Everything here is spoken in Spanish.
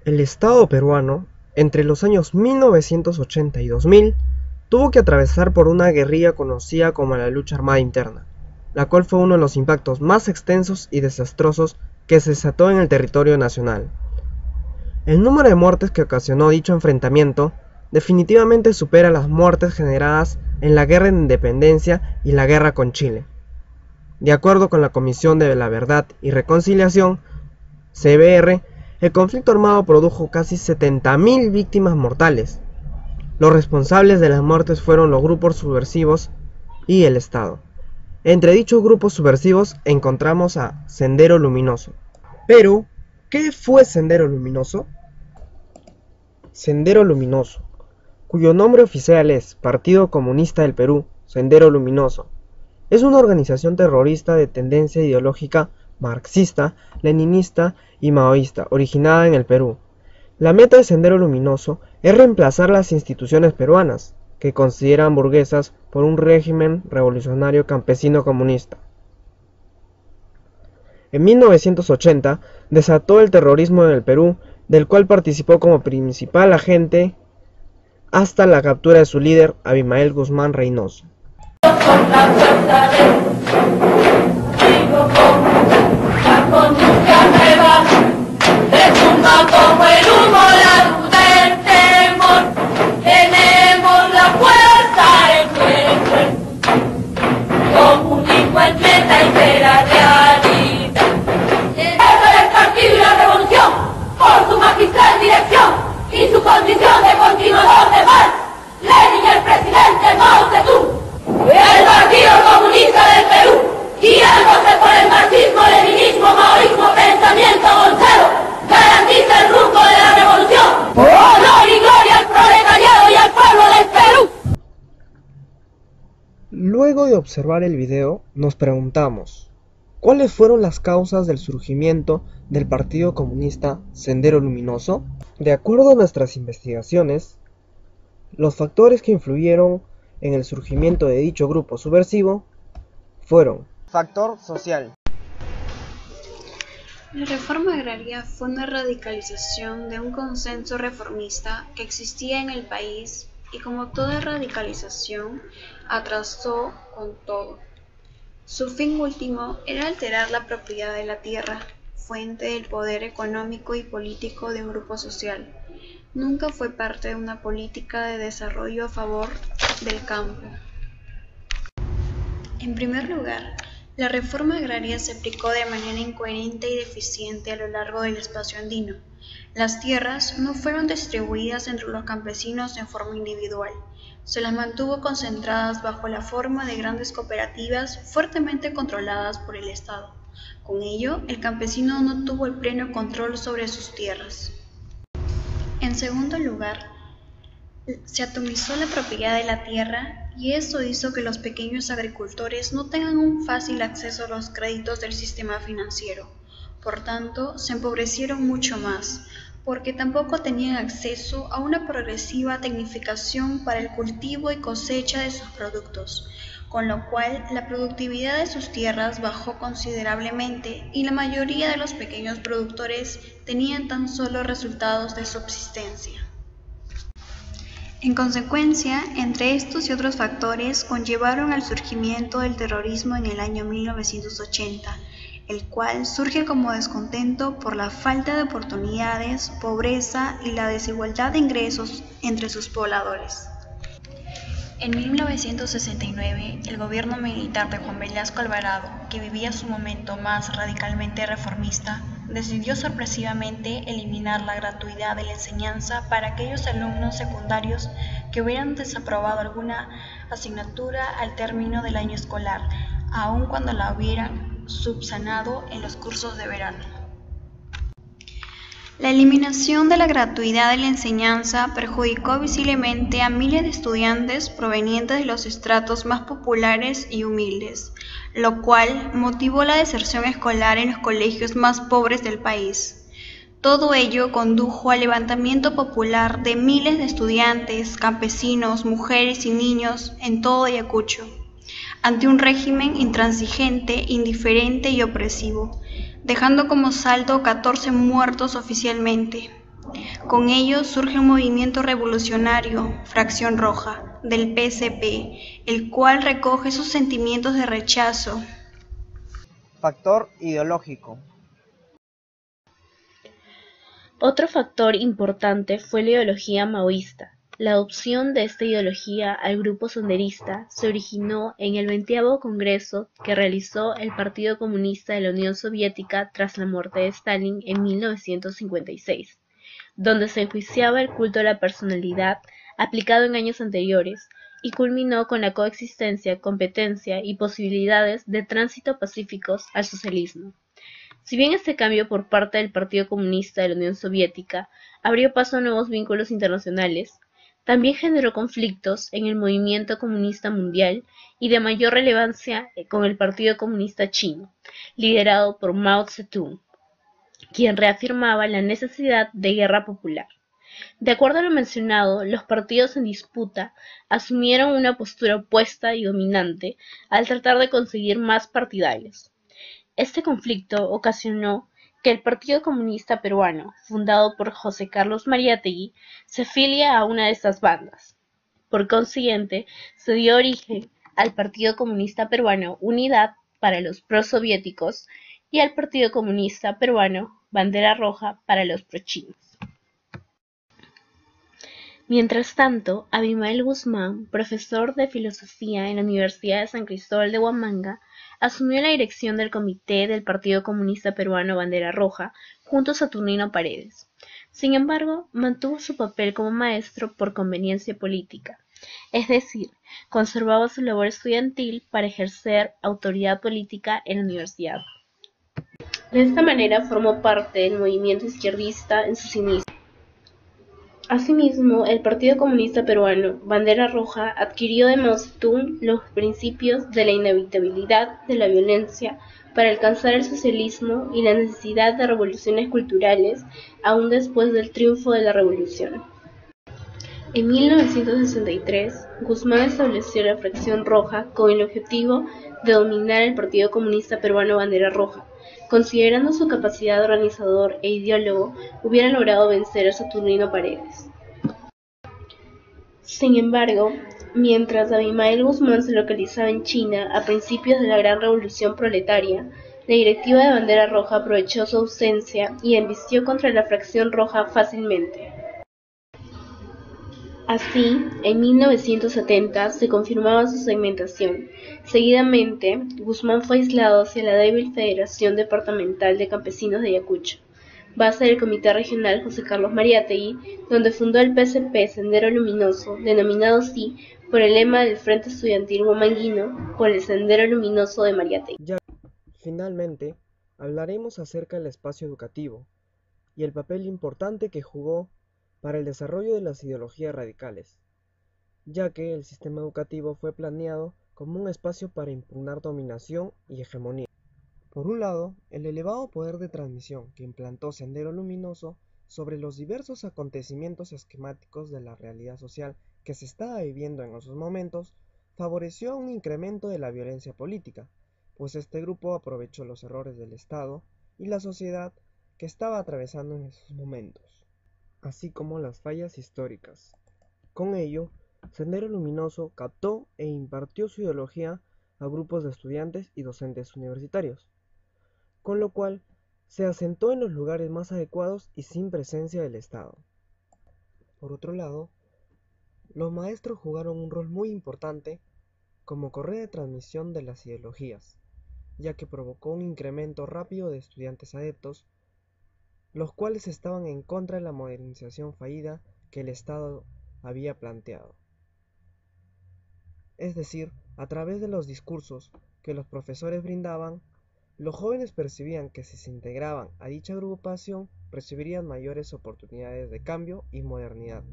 El Estado peruano, entre los años 1980 y 2000, tuvo que atravesar por una guerrilla conocida como la lucha armada interna, la cual fue uno de los impactos más extensos y desastrosos que se desató en el territorio nacional. El número de muertes que ocasionó dicho enfrentamiento definitivamente supera las muertes generadas en la Guerra de Independencia y la guerra con Chile. De acuerdo con la Comisión de la Verdad y Reconciliación, CBR, el conflicto armado produjo casi 70.000 víctimas mortales. Los responsables de las muertes fueron los grupos subversivos y el Estado. Entre dichos grupos subversivos encontramos a Sendero Luminoso. Pero, ¿qué fue Sendero Luminoso? Sendero Luminoso, cuyo nombre oficial es Partido Comunista del Perú, Sendero Luminoso, es una organización terrorista de tendencia ideológica marxista, leninista y maoísta, originada en el Perú. La meta de Sendero Luminoso es reemplazar las instituciones peruanas, que consideran burguesas, por un régimen revolucionario campesino comunista. En 1980 desató el terrorismo en el Perú, del cual participó como principal agente hasta la captura de su líder, Abimael Guzmán Reynoso. Y su condición de continuador de Marx, Lenin y el presidente Mao Zedong, el Partido Comunista del Perú, guiándose por el marxismo, leninismo, maoísmo, pensamiento goncero, garantiza el rumbo de la revolución. ¡Honor y gloria al proletariado y al pueblo del Perú! Luego de observar el video, nos preguntamos, ¿cuáles fueron las causas del surgimiento del Partido Comunista Sendero Luminoso? De acuerdo a nuestras investigaciones, los factores que influyeron en el surgimiento de dicho grupo subversivo fueron: factor social. La reforma agraria fue una radicalización de un consenso reformista que existía en el país y, como toda radicalización, atrasó con todo. Su fin último era alterar la propiedad de la tierra, fuente del poder económico y político de un grupo social. Nunca fue parte de una política de desarrollo a favor del campo. En primer lugar, la reforma agraria se aplicó de manera incoherente y deficiente a lo largo del espacio andino. Las tierras no fueron distribuidas entre los campesinos en forma individual. Se las mantuvo concentradas bajo la forma de grandes cooperativas fuertemente controladas por el Estado. Con ello, el campesino no tuvo el pleno control sobre sus tierras. En segundo lugar, se atomizó la propiedad de la tierra y eso hizo que los pequeños agricultores no tengan un fácil acceso a los créditos del sistema financiero. Por tanto, se empobrecieron mucho más, porque tampoco tenían acceso a una progresiva tecnificación para el cultivo y cosecha de sus productos, con lo cual la productividad de sus tierras bajó considerablemente y la mayoría de los pequeños productores tenían tan solo resultados de subsistencia. En consecuencia, entre estos y otros factores conllevaron al surgimiento del terrorismo en el año 1980, el cual surge como descontento por la falta de oportunidades, pobreza y la desigualdad de ingresos entre sus pobladores. En 1969, el gobierno militar de Juan Velasco Alvarado, que vivía su momento más radicalmente reformista, decidió sorpresivamente eliminar la gratuidad de la enseñanza para aquellos alumnos secundarios que hubieran desaprobado alguna asignatura al término del año escolar, aun cuando la hubieran subsanado en los cursos de verano. La eliminación de la gratuidad de la enseñanza perjudicó visiblemente a miles de estudiantes provenientes de los estratos más populares y humildes, lo cual motivó la deserción escolar en los colegios más pobres del país. Todo ello condujo al levantamiento popular de miles de estudiantes, campesinos, mujeres y niños en todo Ayacucho, ante un régimen intransigente, indiferente y opresivo, dejando como saldo 14 muertos oficialmente. Con ello surge un movimiento revolucionario, Fracción Roja, del PSP, el cual recoge sus sentimientos de rechazo. Factor ideológico. Otro factor importante fue la ideología maoísta. La adopción de esta ideología al grupo senderista se originó en el 20º Congreso que realizó el Partido Comunista de la Unión Soviética tras la muerte de Stalin en 1956, donde se enjuiciaba el culto a la personalidad aplicado en años anteriores y culminó con la coexistencia, competencia y posibilidades de tránsito pacíficos al socialismo. Si bien este cambio por parte del Partido Comunista de la Unión Soviética abrió paso a nuevos vínculos internacionales, también generó conflictos en el movimiento comunista mundial y de mayor relevancia con el Partido Comunista Chino, liderado por Mao Zedong, quien reafirmaba la necesidad de guerra popular. De acuerdo a lo mencionado, los partidos en disputa asumieron una postura opuesta y dominante al tratar de conseguir más partidarios. Este conflicto ocasionó que el Partido Comunista Peruano, fundado por José Carlos Mariátegui, se afilie a una de estas bandas. Por consiguiente, se dio origen al Partido Comunista Peruano Unidad para los prosoviéticos y al Partido Comunista Peruano Bandera Roja para los prochinos. Mientras tanto, Abimael Guzmán, profesor de filosofía en la Universidad de San Cristóbal de Huamanga, asumió la dirección del comité del Partido Comunista Peruano Bandera Roja junto a Saturnino Paredes. Sin embargo, mantuvo su papel como maestro por conveniencia política, es decir, conservaba su labor estudiantil para ejercer autoridad política en la universidad. De esta manera formó parte del movimiento izquierdista en sus inicios. Asimismo, el Partido Comunista Peruano, Bandera Roja, adquirió de Mao Zedong los principios de la inevitabilidad de la violencia para alcanzar el socialismo y la necesidad de revoluciones culturales aún después del triunfo de la revolución. En 1963, Guzmán estableció la Fracción Roja con el objetivo de dominar el Partido Comunista Peruano Bandera Roja. Considerando su capacidad de organizador e ideólogo, hubiera logrado vencer a Saturnino Paredes. Sin embargo, mientras Abimael Guzmán se localizaba en China a principios de la Gran Revolución Proletaria, la directiva de Bandera Roja aprovechó su ausencia y embistió contra la Fracción Roja fácilmente. Así, en 1970 se confirmaba su segmentación. Seguidamente, Guzmán fue aislado hacia la débil Federación Departamental de Campesinos de Ayacucho, base del Comité Regional José Carlos Mariátegui, donde fundó el PSP Sendero Luminoso, denominado así por el lema del Frente Estudiantil Huamanguino, por el Sendero Luminoso de Mariátegui. Finalmente, hablaremos acerca del espacio educativo y el papel importante que jugó para el desarrollo de las ideologías radicales, ya que el sistema educativo fue planeado como un espacio para impugnar dominación y hegemonía. Por un lado, el elevado poder de transmisión que implantó Sendero Luminoso sobre los diversos acontecimientos esquemáticos de la realidad social que se estaba viviendo en esos momentos, favoreció un incremento de la violencia política, pues este grupo aprovechó los errores del Estado y la sociedad que estaba atravesando en esos momentos, así como las fallas históricas. Con ello, Sendero Luminoso captó e impartió su ideología a grupos de estudiantes y docentes universitarios, con lo cual se asentó en los lugares más adecuados y sin presencia del Estado. Por otro lado, los maestros jugaron un rol muy importante como correa de transmisión de las ideologías, ya que provocó un incremento rápido de estudiantes adeptos, los cuales estaban en contra de la modernización fallida que el Estado había planteado. Es decir, a través de los discursos que los profesores brindaban, los jóvenes percibían que si se integraban a dicha agrupación recibirían mayores oportunidades de cambio y modernidad.